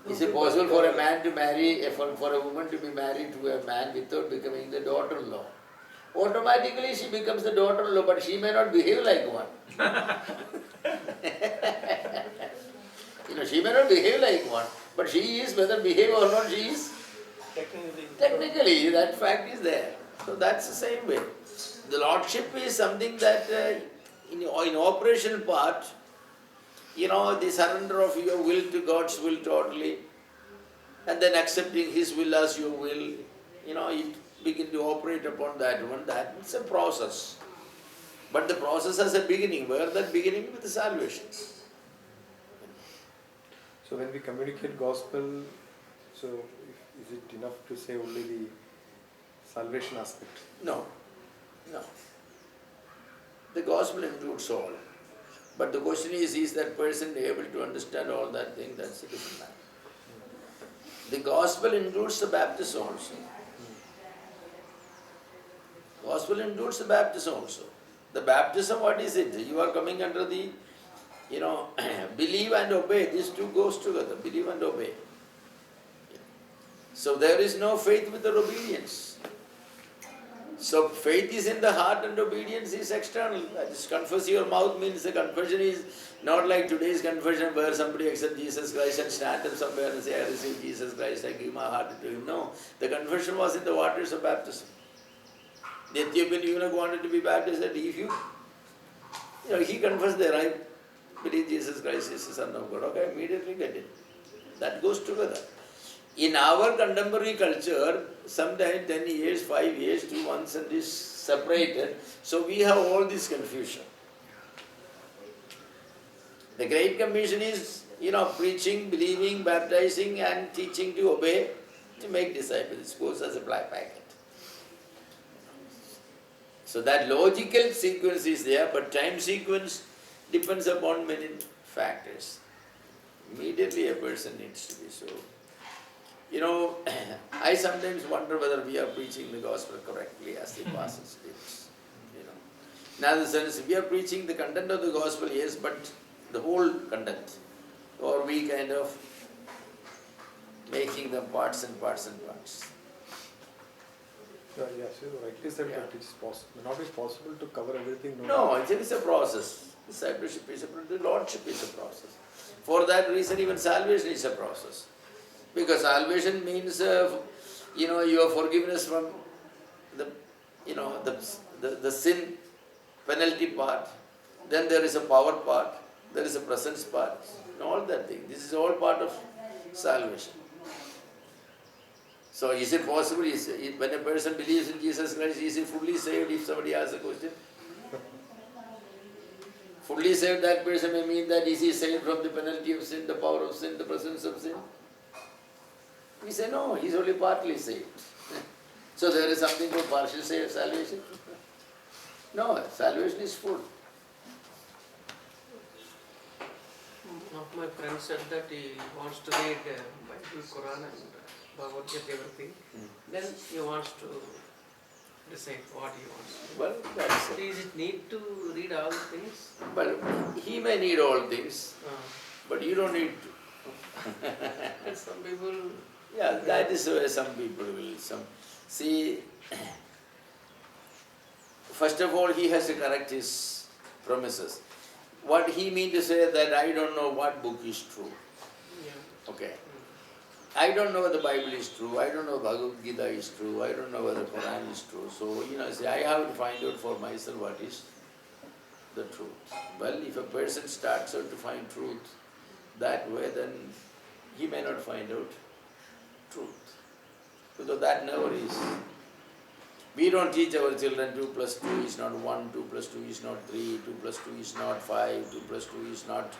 Is it possible for a man to marry, for a woman to be married to a man without becoming the daughter-in-law? Automatically she becomes the daughter-in-law, but she may not behave like one. She may not behave like one, but she is, whether behave or not, she is. Technically, that fact is there. So that's the same way. The lordship is something that in operational part, the surrender of your will to God's will totally, and then accepting His will as your will, you begin to operate upon that one. That's a process. But the process has a beginning. Where that beginning? With the salvation. So when we communicate gospel, so is it enough to say only the salvation aspect? No. The gospel includes all. But the question is that person able to understand all that thing? That's a different matter. The gospel includes the baptism also. Gospel includes the baptism also. The baptism, what is it? You are coming under the, believe and obey. These two goes together, believe and obey. So there is no faith without obedience. So faith is in the heart and obedience is external. Just confess your mouth means the confession is not like today's confession where somebody accepts Jesus Christ and stand up somewhere and say, I receive Jesus Christ, I give my heart to Him. No, the confession was in the waters of baptism. The Ethiopian eunuch wanted to be baptized, and if he confessed there, I believe Jesus Christ is the Son of God. Okay, immediately get it. That goes together. In our contemporary culture, sometimes 10 years, 5 years, 2 months and is separated. So we have all this confusion. The Great Commission is, preaching, believing, baptizing and teaching to obey, to make disciples. It goes as a black packet. So that logical sequence is there, but time sequence depends upon many factors. Immediately a person needs to be so. I sometimes wonder whether we are preaching the gospel correctly as the apostles did. Now the sense, we are preaching the content of the gospel, yes, but the whole content. Or we kind of making them parts and parts and parts. Yes, you rightly said that it is not possible to cover everything. No, it is a process. Discipleship is a process. Lordship is a process. For that reason, even salvation is a process. Because salvation means, your forgiveness from the sin penalty part. Then there is a power part. There is a presence part. And all that thing. This is all part of salvation. So is it possible, when a person believes in Jesus Christ, is he fully saved if somebody asks a question? Fully saved, that person may mean that is he saved from the penalty of sin, the power of sin, the presence of sin? We say no, he is only partly saved. So there is something called partial salvation? No, salvation is full. One of my friends said that he wants to read Bible, Quran and Bhagavad Gita, everything. Then he wants to decide what he wants to do. Well, that's it. Is it need to read all things? Well, he may need all things, but you don't need to. Some people... Yeah, that is where some people will. See, first of all, he has to correct his promises. What he means to say that I don't know what book is true. Yeah. Okay. I don't know whether the Bible is true. I don't know Bhagavad Gita is true. I don't know whether the Quran is true. So, I have to find out for myself what is the truth. Well, if a person starts out to find truth that way, then he may not find out truth. Because that never is. We don't teach our children 2 plus 2 is not 1, 2 plus 2 is not 3, 2 plus 2 is not 5, 2 plus 2 is not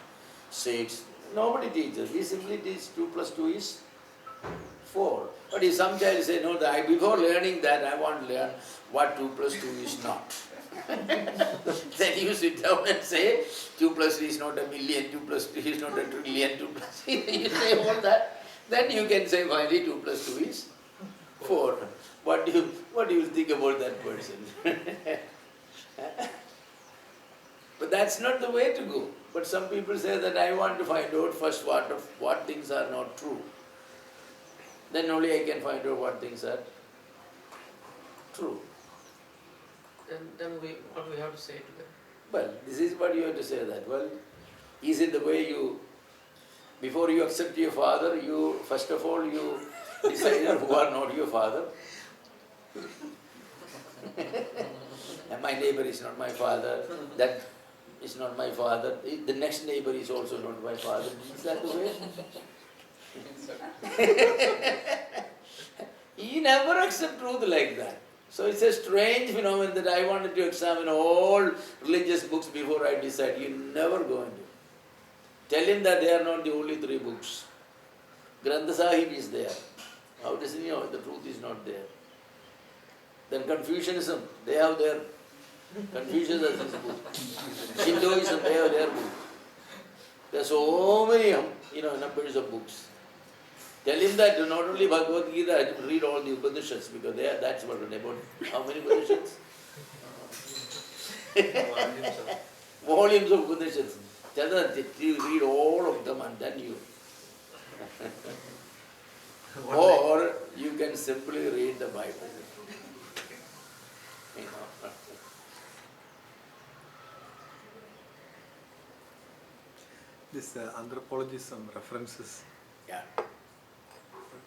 6. Nobody teaches. We simply teach 2 plus 2 is 4. But if some child say, no, before learning that, I want to learn what 2 plus 2 is not. Then you sit down and say, 2 plus 3 is not a million, 2 plus 3 is not a trillion, 2 plus 3, you say all that. Then you can say finally 2 plus 2 is 4. What do you think about that person? But that's not the way to go. But some people say that I want to find out first what things are not true. Then only I can find out what things are true. Then what we have to say to them? Well, this is what you have to say that. Well, is it the way before you accept your father, you first of all you decide who are not your father? And my neighbor is not my father, that is not my father, the next neighbor is also not my father. Is that the way? You never accept truth like that. So it's a strange phenomenon that I wanted to examine all religious books before I decide. You never go into it. Tell him that they are not the only 3 books. Granth Sahib is there. How does he know the truth is not there? Then Confucianism, they have their Confucius has his book. Hinduism, they have their book. There are so many numbers of books. Tell him that not only Bhagavad Gita, read all the Upanishads because that's what it's about. How many Upanishads? Volumes of Upanishads. Tell them that you read all of them and then you. Or you can simply read the Bible. This anthropologism references, Yeah.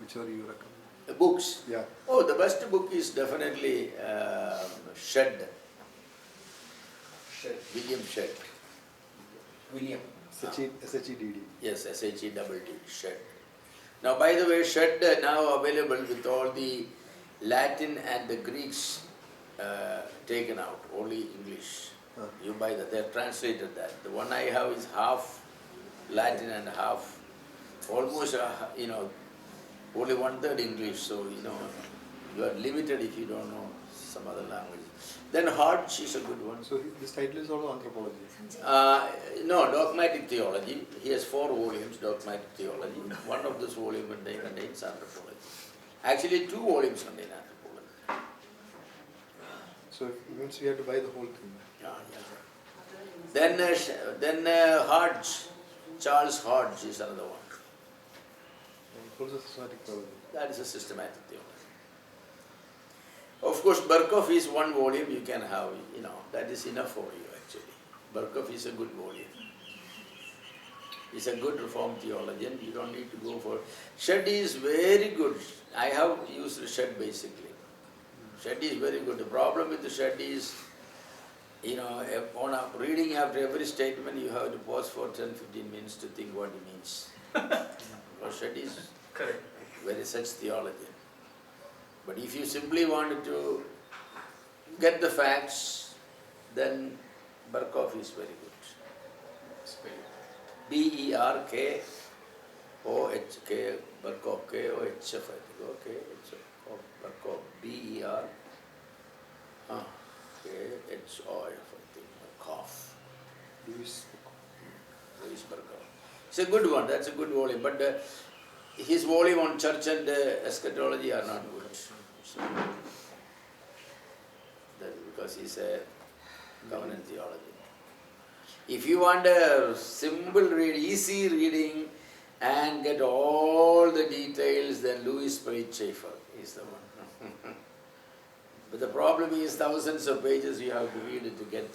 which are you recommend? The books. Yeah. Oh, the best book is definitely Shed. William Shed. William. SHEDD. Yes, SHEDD, Shed. Now, by the way, Shed now available with all the Latin and the Greeks taken out, only English. Huh. You buy that, they have translated that. The one I have is half Latin and half, almost, only 1/3 English, so, you are limited if you don't know some other language. Then Hodge is a good one. So this title is also anthropology. No, dogmatic theology. He has 4 volumes, dogmatic theology. One of those volumes contains anthropology. Actually, 2 volumes contain anthropology. So it means we have to buy the whole thing. Yeah. Then Hodge, Charles Hodge is another one. And also systematic theology. That is a systematic theology. Of course, Berkhoff is 1 volume you can have, that is enough for you actually. Berkhoff is a good volume. He's a good Reformed theologian, you don't need to go for... Shed is very good. I have used Shed basically. Shed is very good. The problem with the Shed is, reading after every statement you have to pause for 10-15 minutes to think what he means. Because Shed is Correct. very such theologian. But if you simply wanted to get the facts, then Berkhoff is very good. Berkhof, Berkhof, K-O-H-F, I think. Okay, Berkhof, K-H-O-F, I think. Berkhof. Louis. Louis Berkhof. It's a good one, that's a good volume. But his volume on church and eschatology are not good. So, that's because he's a covenant theology. If you want a simple read, easy reading and get all the details, then Louis Schaeffer is the one. But the problem is thousands of pages you have to read it to get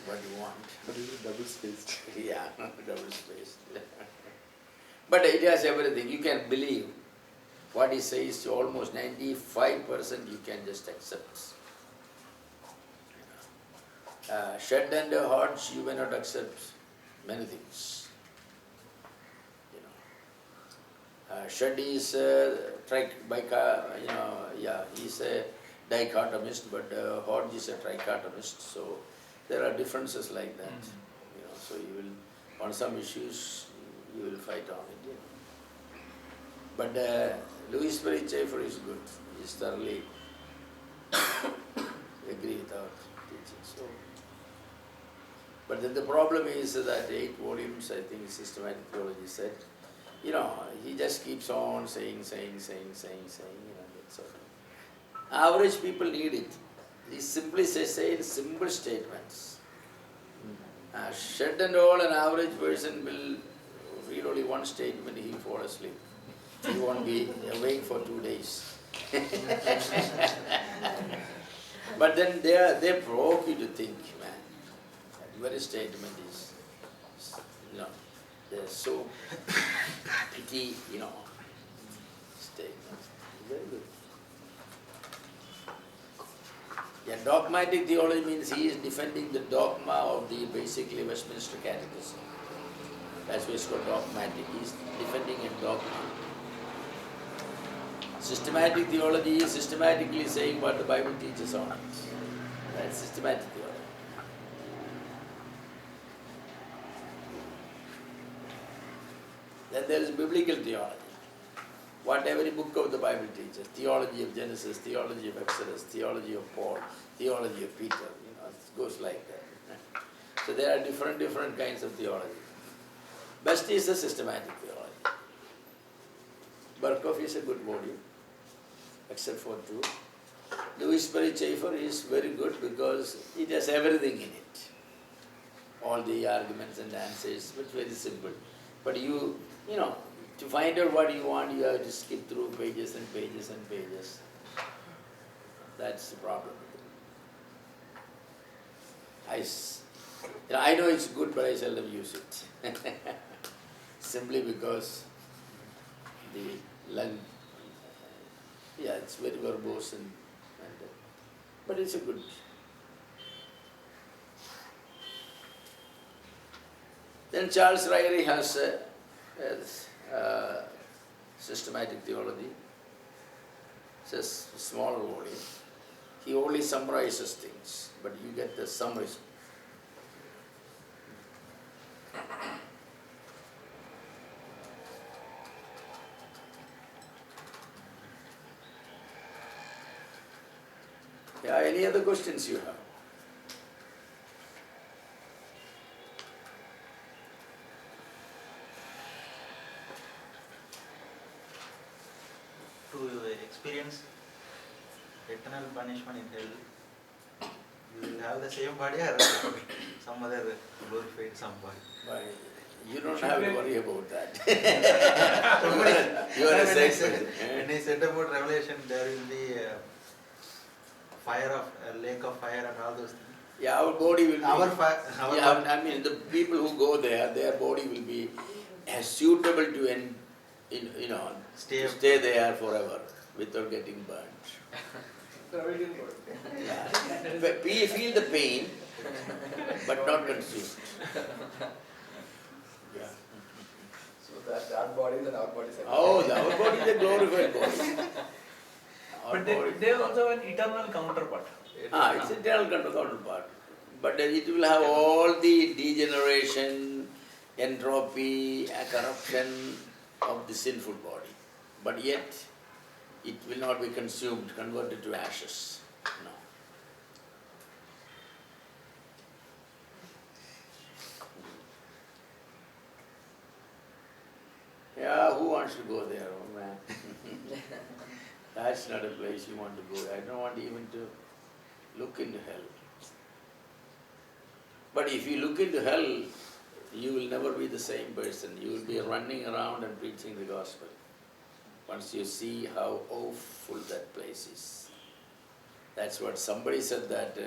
what you want. But it is double spaced. Yeah, double spaced. But it has everything. You can believe what he says, almost 95% you can just accept. Shed and Hodge, you may not accept many things. Shed is he's a dichotomist, but Hodge is a trichotomist. So there are differences like that. So you will, on some issues, you will fight on it. But Louis Schaeffer is good. He's thoroughly agree with our teaching. So, but then the problem is that 8 volumes, I think, systematic theology said, he just keeps on saying, that's all. Average people need it. He simply says simple statements. Shed and all, an average person will read only one statement, he will fall asleep. He won't be awake for 2 days. But then they provoke you to think, man, that very statement is, they're so pity, statement. Very good. Yeah, dogmatic theology means he is defending the dogma of the basically Westminster Catechism. That's why it's called dogmatic. He's defending a dogma. Systematic theology is systematically saying what the Bible teaches on it. That's systematic theology. Then there is biblical theology. What every book of the Bible teaches. Theology of Genesis, theology of Exodus, theology of Paul, theology of Peter. It goes like that. So there are different kinds of theology. Best is the systematic theology. Berkhoff is a good volume, except for two. Louis Perry Chafer is very good because it has everything in it. All the arguments and answers, but very simple. But to find out what you want, you have to skip through pages and pages and pages. That's the problem. I know it's good, but I seldom use it. Simply because it's very verbose but it's a good. Then Charles Ryrie has systematic theology. It's a small volume. He only summarizes things, but you get the summary. Yeah, any other questions you have? To experience eternal punishment in hell, you will have the same body or some other glorified some body. You don't have to worry about that. You are a When saint person. he said about Revelation, there will be a lake of fire and all those things. Yeah, our body will be. Our The people who go there, their body will be suitable to stay there forever without getting burnt. But we feel the pain, but not consumed. Yeah. So that body and our body is Our body is a glorified body. But they also have an eternal counterpart. It's eternal counterpart. But it will have all the degeneration, entropy, corruption of the sinful body. But yet, it will not be consumed, converted to ashes. No. Yeah, who wants to go there? Oh man. That's not a place you want to go. I don't want even to look into hell. But if you look into hell, you will never be the same person. You will be running around and preaching the gospel. Once you see how awful that place is. That's what somebody said that,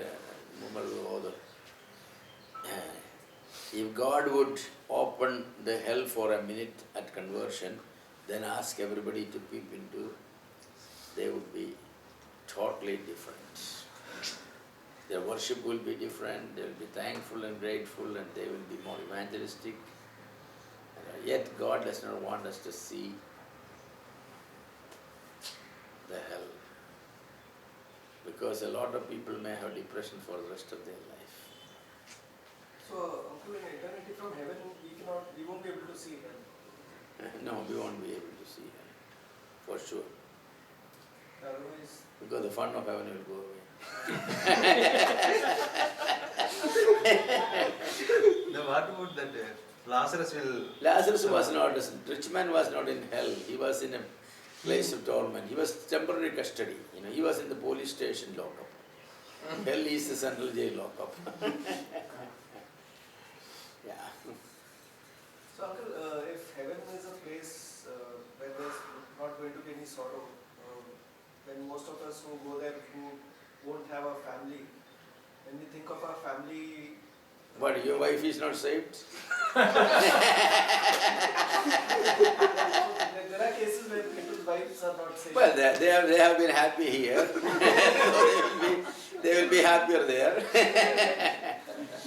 if God would open the hell for a minute at conversion, then ask everybody to peep into, they would be totally different. Their worship will be different, they will be thankful and grateful, and they will be more evangelistic. Yet God does not want us to see the hell. Because a lot of people may have depression for the rest of their life. So, uncle, in eternity from heaven, we won't be able to see hell. No, we won't be able to see hell, for sure. Otherwise, Because the fun of heaven will go away. Now what about that Lazarus will... Lazarus was not, rich man was not in hell, he was in a place of torment. He was temporary custody, he was in the police station lockup. Hell is the central jail lockup. So, Uncle, if heaven is a place where there's not going to be any sorrow, when most of us who go there who won't have a family, when we think of our family, What, your wife is not saved? there are cases where people's wives are not saved. Well, they have been happy here, so they will be happier there.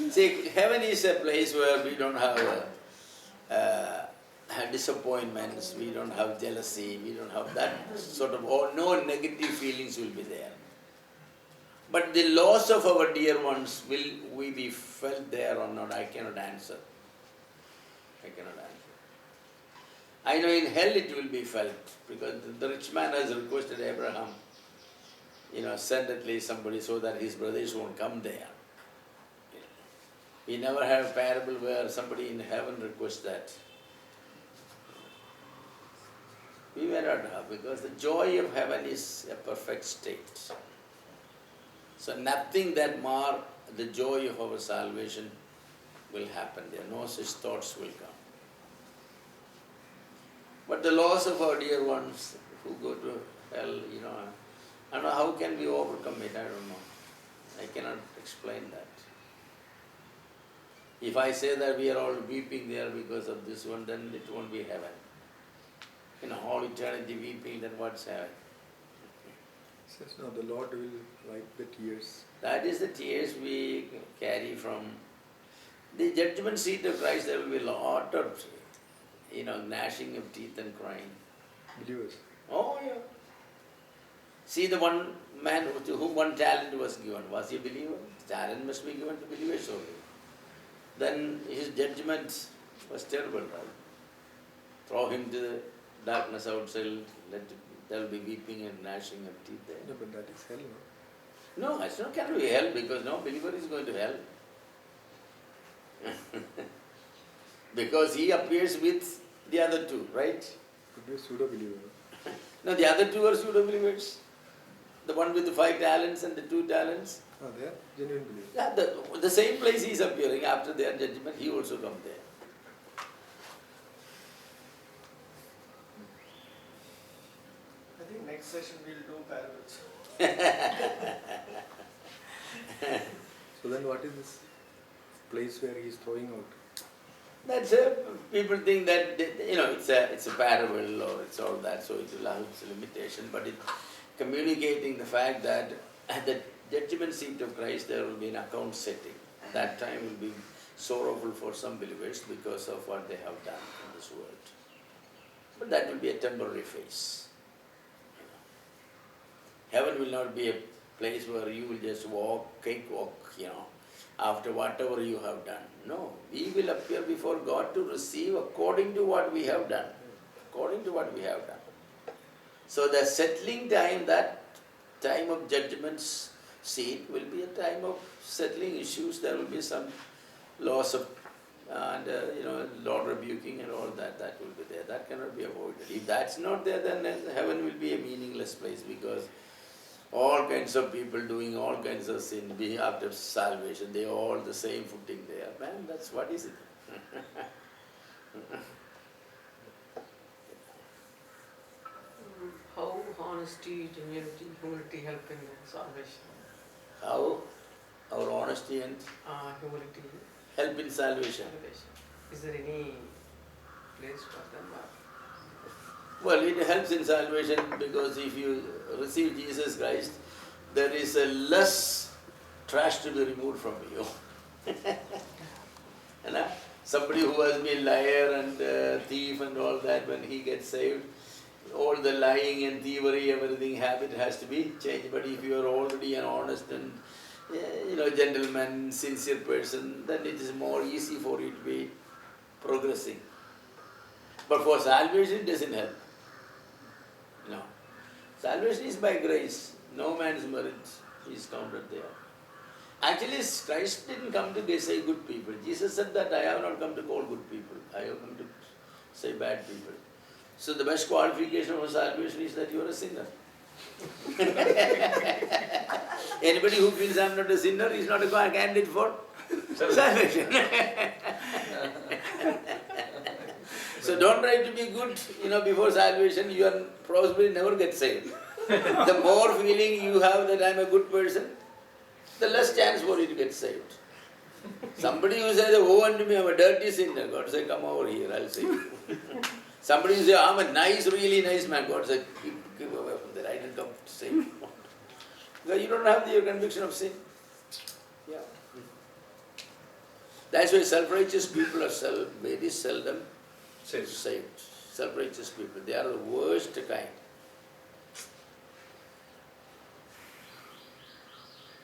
See, heaven is a place where we don't have disappointments, we don't have jealousy, we don't have that sort of, or no negative feelings will be there. But the loss of our dear ones, will we be felt there or not? I cannot answer. I cannot answer. I know in hell it will be felt, because the rich man has requested Abraham, send at least somebody so that his brothers won't come there. We never have a parable where somebody in heaven requests that. We may not have, because the joy of heaven is a perfect state. So nothing that mar the joy of our salvation will happen there. No such thoughts will come. But the loss of our dear ones who go to hell, I don't know how can we overcome it, I don't know. I cannot explain that. If I say that we are all weeping there because of this one, then it won't be heaven. All eternity weeping, then what's heaven? Says no, the Lord will wipe the tears. That is the tears we carry from the judgment seat of Christ. There will be a lot of, gnashing of teeth and crying. Believers. Oh, yeah. See the one man to whom one talent was given. Was he a believer? The talent must be given to believers only. Then his judgment was terrible, right? Throw him to the darkness outside, there will be weeping and gnashing of teeth there. No, but that is hell, no? No, it's not can be hell, because no believer is going to hell. Because he appears with the other two, right? Could be a pseudo-believer. No, the other two are pseudo-believers. The one with the 5 talents and the 2 talents. Oh, they are genuine believers. Yeah, the same place he is appearing after their judgment, he also comes there. I think next session we'll do parables. So then what is this place where he is throwing out? That's people think that it's a parable or it's all that, so it will have its limitation, but it's communicating the fact that at the judgment seat of Christ there will be an account setting. That time will be sorrowful for some believers because of what they have done in this world. But that will be a temporary phase. Heaven will not be a place where you will just cakewalk, after whatever you have done. No, we will appear before God to receive according to what we have done. According to what we have done. So the settling time, that time of judgment's seat will be a time of settling issues. There will be some loss of, and Lord rebuking and all that, that will be there. That cannot be avoided. If that's not there, then heaven will be a meaningless place, because all kinds of people doing all kinds of sin after salvation, they are all the same footing there. Man, that's what is it? How honesty, genuinity, humility help in salvation? How our honesty and Humility, help in salvation. salvation. Is there any place for them? Well, it helps in salvation because if you receive Jesus Christ, there is a less trash to be removed from you. Somebody who has been liar and thief and all that, when he gets saved, all the lying and thievery, everything, habit has to be changed. But if you are already an honest and gentleman, sincere person, then it is more easy for you to be progressing. But for salvation, it doesn't help. No. Salvation is by grace. No man's merit is counted there. Actually, Christ didn't come to say good people. Jesus said that I have not come to call good people. I have come to say bad people. So the best qualification for salvation is that you are a sinner. Anybody who feels I am not a sinner is not a candidate for salvation. So don't try to be good, before salvation, you are probably never get saved. The more feeling you have that I am a good person, the less chance for you to get saved. Somebody who says, oh unto me, I'm a dirty sinner, God says, come over here, I'll save you. Somebody who says, I'm a nice, really nice man, God says, keep away from there, I didn't come to save you. Because you don't have your conviction of sin. Yeah. That's why self-righteous people are very seldom saved. Self-righteous people, they are the worst kind.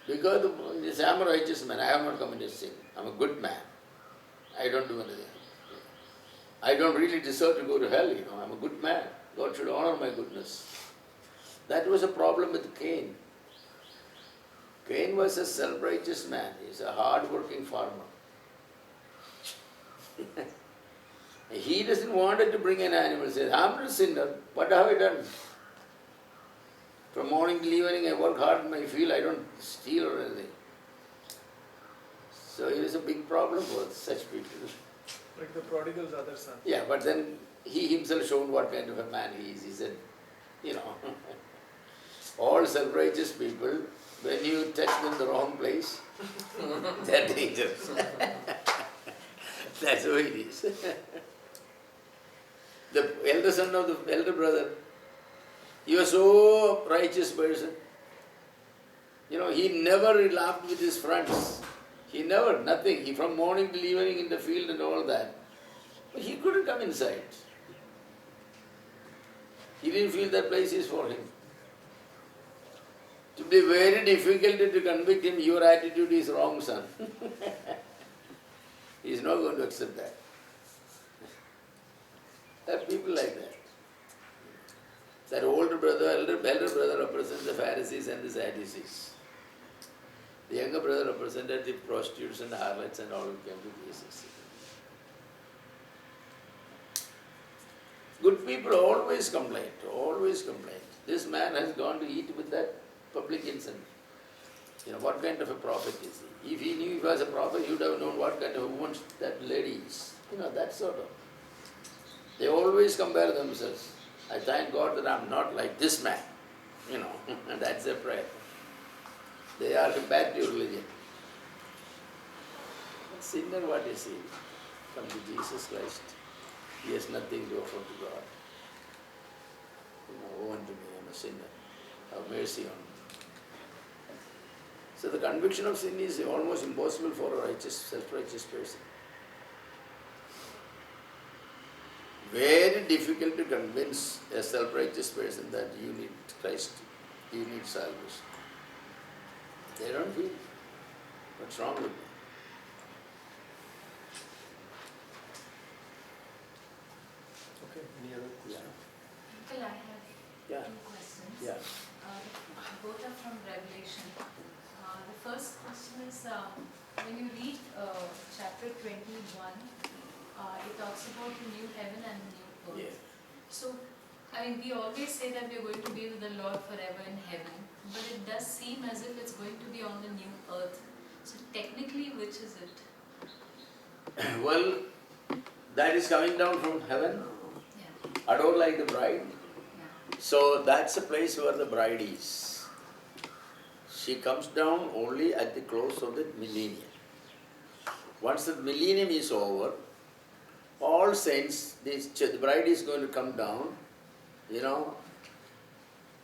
Because they say, I'm a righteous man, I have not committed sin. I'm a good man. I don't do anything. I don't really deserve to go to hell, I'm a good man. God should honor my goodness. That was a problem with Cain. Cain was a self-righteous man. He's a hard-working farmer. He doesn't want to bring an animal. He says, I'm not a sinner. What have I done? From morning till evening, I work hard in my field. I don't steal or anything. So it is a big problem for such people. Like the prodigal's other son. Yeah, but then he himself showed what kind of a man he is. He said, all self-righteous people, when you touch them the wrong place, they are dangerous. That's the way it is. The elder son of the elder brother, he was so righteous person. He never laughed with his friends. He never, nothing. He from morning till evening in the field and all that. But he couldn't come inside. He didn't feel that place is for him. It would be very difficult to convict him, your attitude is wrong, son. He is not going to accept that. There are people like that. That elder brother represents the Pharisees and the Sadducees. The younger brother represented the prostitutes and the harlots and all who came to Jesus. Good people always complain, always complain. This man has gone to eat with that publicans and what kind of a prophet is he? If he knew he was a prophet, he would have known what kind of a woman that lady is. That sort of. They always compare themselves. I thank God that I'm not like this man. And that's their prayer. They are comparative religion. Sinner, what is he? Come to Jesus Christ. He has nothing to offer to God. Woe unto me, I'm a sinner. Have mercy on me. So the conviction of sin is almost impossible for a self-righteous person. Very difficult to convince a self-righteous person that you need Christ, you need salvation. They don't feel. What's wrong with me? Okay, any other question? Uncle, I have Yeah. two questions. Yeah. Both are from Revelation. The first question is, when you read chapter 21, it talks about the new heaven and the new earth. Yeah. So, we always say that we are going to be with the Lord forever in heaven, but it does seem as if it's going to be on the new earth. So, technically, which is it? Well, that is coming down from heaven, Yeah. adore like the bride. Yeah. So that's a place where the bride is. She comes down only at the close of the millennium. Once the millennium is over, all saints, the bride is going to come down,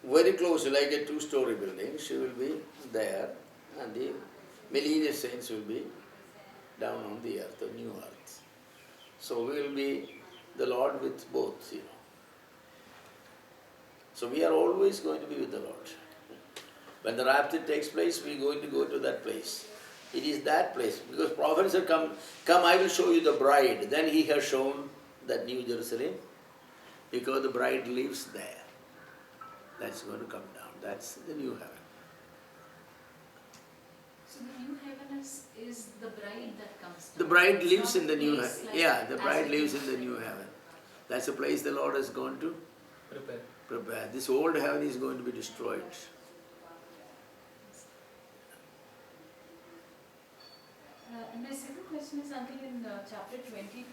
very close, like a two-story building. She will be there, and the millennial saints will be down on the earth, the new earth. So we will be the Lord with both, So we are always going to be with the Lord. When the rapture takes place, we are going to go to that place. It is that place. Because prophets have come, I will show you the bride. Then he has shown that New Jerusalem, because the bride lives there. That's going to come down. That's the new heaven. So the new heaven is the bride that comes down. The bride It's lives not in the a new place heaven. like Yeah, the as bride it lives is in the new heaven. That's a place the Lord has gone to Prepare. prepare. This old heaven is going to be destroyed. And my second question is, until in chapter 22,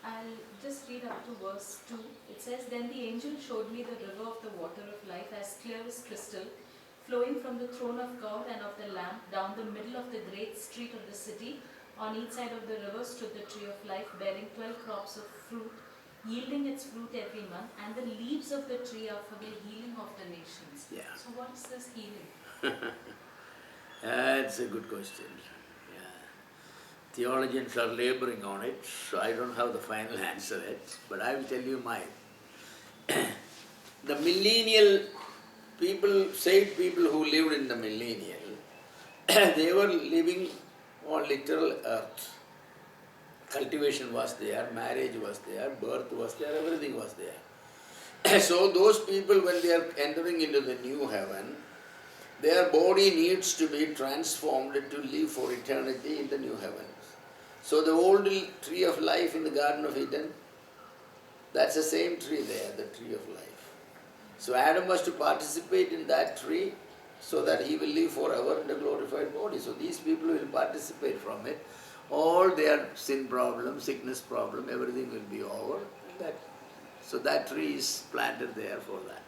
I'll just read up to verse 2. It says, Then the angel showed me the river of the water of life as clear as crystal, flowing from the throne of God and of the Lamb down the middle of the great street of the city. On each side of the river stood the tree of life, bearing 12 crops of fruit, yielding its fruit every month, and the leaves of the tree are for the healing of the nations. Yeah. So what is this healing? That's a good question. Yeah. Theologians are laboring on it, so I don't have the final answer yet, but I will tell you mine. The millennial people, saved people who lived in the millennial, they were living on literal earth. Cultivation was there, marriage was there, birth was there, everything was there. So those people, when they are entering into the new heaven, their body needs to be transformed to live for eternity in the new heavens. So the old tree of life in the Garden of Eden, that's the same tree there, the tree of life. So Adam was to participate in that tree so that he will live forever in the glorified body. So these people will participate from it. All their sin problem, sickness problem, everything will be over. So that tree is planted there for that.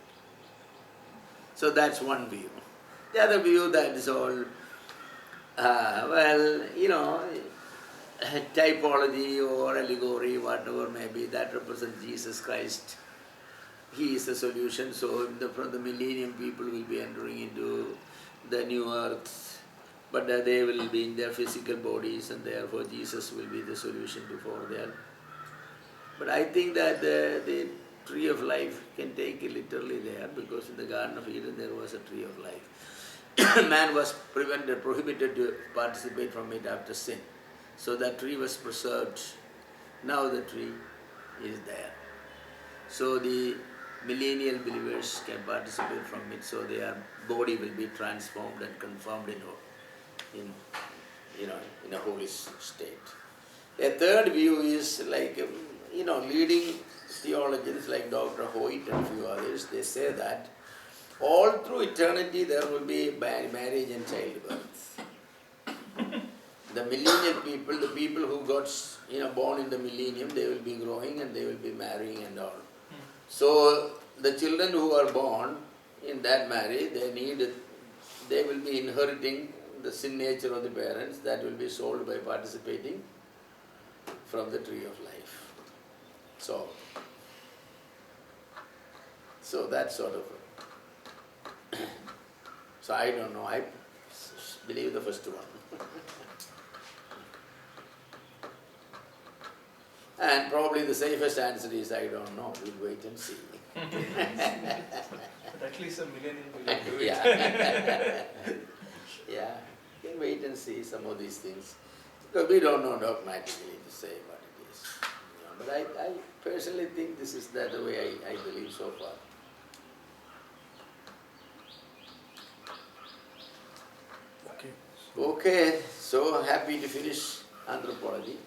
So that's one view. The other view, that is all, typology or allegory, whatever may be, that represents Jesus Christ. He is the solution. So from the millennium, people will be entering into the new earth, but they will be in their physical bodies, and therefore Jesus will be the solution for them. But I think that the tree of life can take it literally there, because in the Garden of Eden there was a tree of life. Man was prohibited to participate from it after sin. So that tree was preserved. Now the tree is there. So the millennial believers can participate from it, so their body will be transformed and confirmed in a holy state. A third view is like, leading theologians like Dr. Hoyt and a few others, they say that all through eternity there will be marriage and childbirth. The millennial people, the people who got born in the millennium, they will be growing and they will be marrying and all. So the children who are born in that marriage, they will be inheriting the sin nature of the parents that will be solved by participating from the tree of life. So that's sort of so I don't know, I believe the first one. And probably the safest answer is I don't know, we'll wait and see. But at least a millennium will do it. Yeah. Yeah, you can wait and see some of these things. Because we don't know dogmatically to say what it is. But I personally think this is the way I believe so far. Okay. Okay, so happy to finish anthropology.